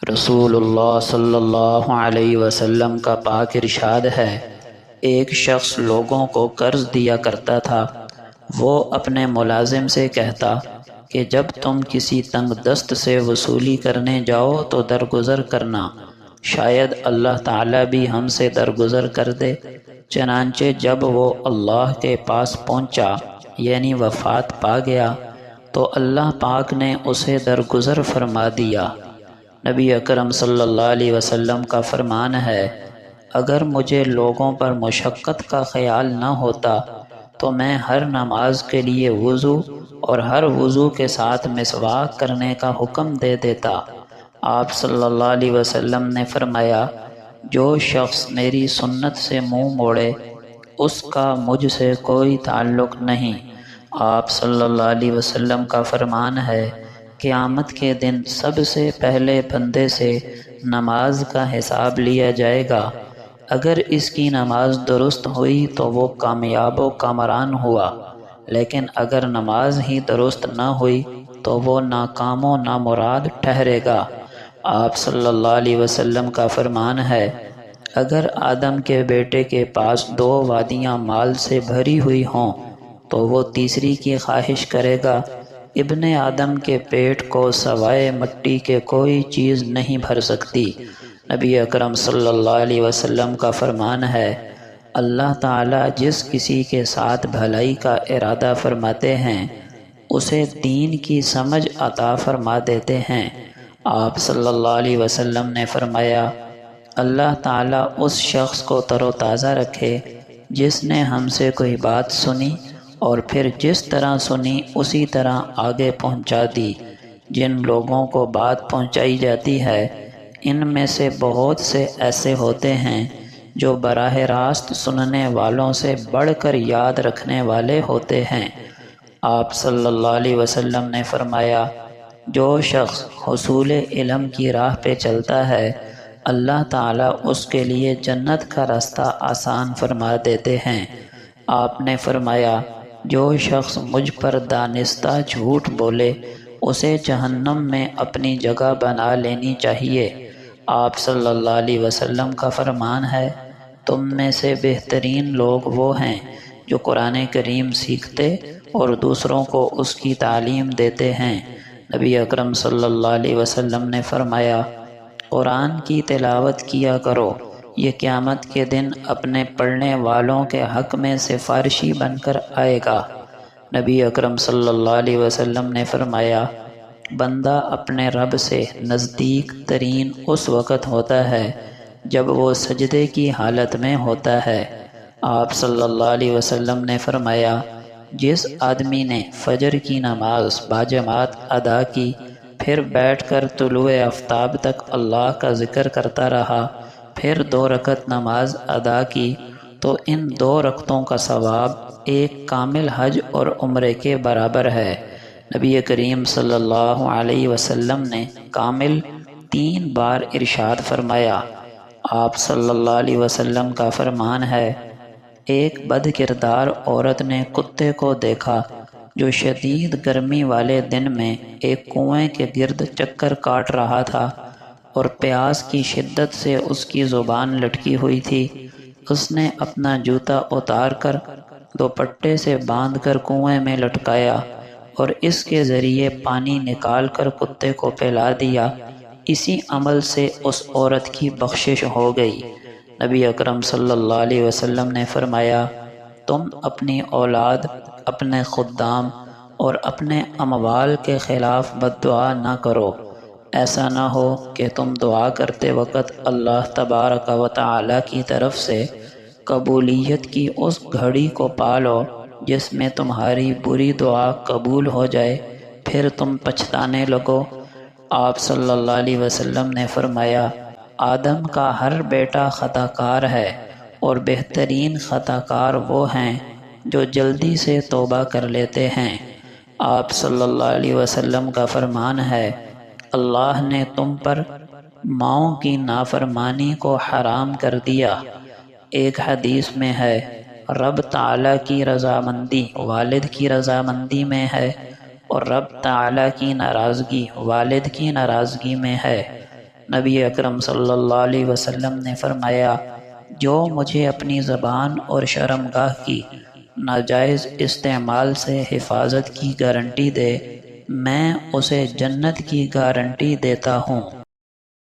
رسول اللہ صلی اللہ علیہ وسلم کا پاک ارشاد ہے، ایک شخص لوگوں کو قرض دیا کرتا تھا۔ وہ اپنے ملازم سے کہتا کہ جب تم کسی تنگ دست سے وصولی کرنے جاؤ تو درگزر کرنا، شاید اللہ تعالیٰ بھی ہم سے درگزر کر دے۔ چنانچہ جب وہ اللہ کے پاس پہنچا یعنی وفات پا گیا تو اللہ پاک نے اسے درگزر فرما دیا۔ نبی اکرم صلی اللہ علیہ وسلم کا فرمان ہے، اگر مجھے لوگوں پر مشقت کا خیال نہ ہوتا تو میں ہر نماز کے لیے وضو اور ہر وضو کے ساتھ مسواک کرنے کا حکم دے دیتا۔ آپ صلی اللہ علیہ وسلم نے فرمایا، جو شخص میری سنت سے منہ موڑے اس کا مجھ سے کوئی تعلق نہیں۔ آپ صلی اللہ علیہ وسلم کا فرمان ہے، قیامت کے دن سب سے پہلے بندے سے نماز کا حساب لیا جائے گا۔ اگر اس کی نماز درست ہوئی تو وہ کامیاب و کامران ہوا، لیکن اگر نماز ہی درست نہ ہوئی تو وہ ناکام و نامراد ٹھہرے گا۔ آپ صلی اللہ علیہ وسلم کا فرمان ہے، اگر آدم کے بیٹے کے پاس 2 وادیاں مال سے بھری ہوئی ہوں تو وہ تیسری کی خواہش کرے گا۔ ابن آدم کے پیٹ کو سوائے مٹی کے کوئی چیز نہیں بھر سکتی۔ نبی اکرم صلی اللہ علیہ وسلم کا فرمان ہے، اللہ تعالیٰ جس کسی کے ساتھ بھلائی کا ارادہ فرماتے ہیں اسے دین کی سمجھ عطا فرما دیتے ہیں۔ آپ صلی اللہ علیہ وسلم نے فرمایا، اللہ تعالیٰ اس شخص کو تر و تازہ رکھے جس نے ہم سے کوئی بات سنی اور پھر جس طرح سنی اسی طرح آگے پہنچا دی۔ جن لوگوں کو بات پہنچائی جاتی ہے ان میں سے بہت سے ایسے ہوتے ہیں جو براہ راست سننے والوں سے بڑھ کر یاد رکھنے والے ہوتے ہیں۔ آپ صلی اللہ علیہ وسلم نے فرمایا، جو شخص حصول علم کی راہ پہ چلتا ہے اللہ تعالیٰ اس کے لیے جنت کا راستہ آسان فرما دیتے ہیں۔ آپ نے فرمایا، جو شخص مجھ پر دانستہ جھوٹ بولے اسے جہنم میں اپنی جگہ بنا لینی چاہیے۔ آپ صلی اللہ علیہ وسلم کا فرمان ہے، تم میں سے بہترین لوگ وہ ہیں جو قرآن کریم سیکھتے اور دوسروں کو اس کی تعلیم دیتے ہیں۔ نبی اکرم صلی اللہ علیہ وسلم نے فرمایا، قرآن کی تلاوت کیا کرو، یہ قیامت کے دن اپنے پڑھنے والوں کے حق میں سفارشی بن کر آئے گا۔ نبی اکرم صلی اللہ علیہ وسلم نے فرمایا، بندہ اپنے رب سے نزدیک ترین اس وقت ہوتا ہے جب وہ سجدے کی حالت میں ہوتا ہے۔ آپ صلی اللہ علیہ وسلم نے فرمایا، جس آدمی نے فجر کی نماز باجماعت ادا کی پھر بیٹھ کر طلوع آفتاب تک اللہ کا ذکر کرتا رہا، پھر 2 رکعت نماز ادا کی تو ان 2 رکعتوں کا ثواب ایک کامل حج اور عمرے کے برابر ہے۔ نبی کریم صلی اللہ علیہ وسلم نے کامل 3 بار ارشاد فرمایا۔ آپ صلی اللہ علیہ وسلم کا فرمان ہے، ایک بد کردار عورت نے کتے کو دیکھا جو شدید گرمی والے دن میں ایک کنویں کے گرد چکر کاٹ رہا تھا اور پیاس کی شدت سے اس کی زبان لٹکی ہوئی تھی۔ اس نے اپنا جوتا اتار کر دوپٹے سے باندھ کر کنویں میں لٹکایا اور اس کے ذریعے پانی نکال کر کتے کو پلا دیا۔ اسی عمل سے اس عورت کی بخشش ہو گئی۔ نبی اکرم صلی اللہ علیہ وسلم نے فرمایا، تم اپنی اولاد، اپنے خدام اور اپنے اموال کے خلاف بد دعا نہ کرو۔ ایسا نہ ہو کہ تم دعا کرتے وقت اللہ تبارک و تعالی کی طرف سے قبولیت کی اس گھڑی کو پالو جس میں تمہاری بری دعا قبول ہو جائے، پھر تم پچھتانے لگو۔ آپ صلی اللہ علیہ وسلم نے فرمایا، آدم کا ہر بیٹا خطا کار ہے اور بہترین خطا کار وہ ہیں جو جلدی سے توبہ کر لیتے ہیں۔ آپ صلی اللہ علیہ وسلم کا فرمان ہے، اللہ نے تم پر ماؤں کی نافرمانی کو حرام کر دیا۔ ایک حدیث میں ہے، رب تعالیٰ کی رضامندی والد کی رضامندی میں ہے اور رب تعالیٰ کی ناراضگی والد کی ناراضگی میں ہے۔ نبی اکرم صلی اللہ علیہ وسلم نے فرمایا، جو مجھے اپنی زبان اور شرمگاہ کی ناجائز استعمال سے حفاظت کی گارنٹی دے، میں اسے جنت کی گارنٹی دیتا ہوں۔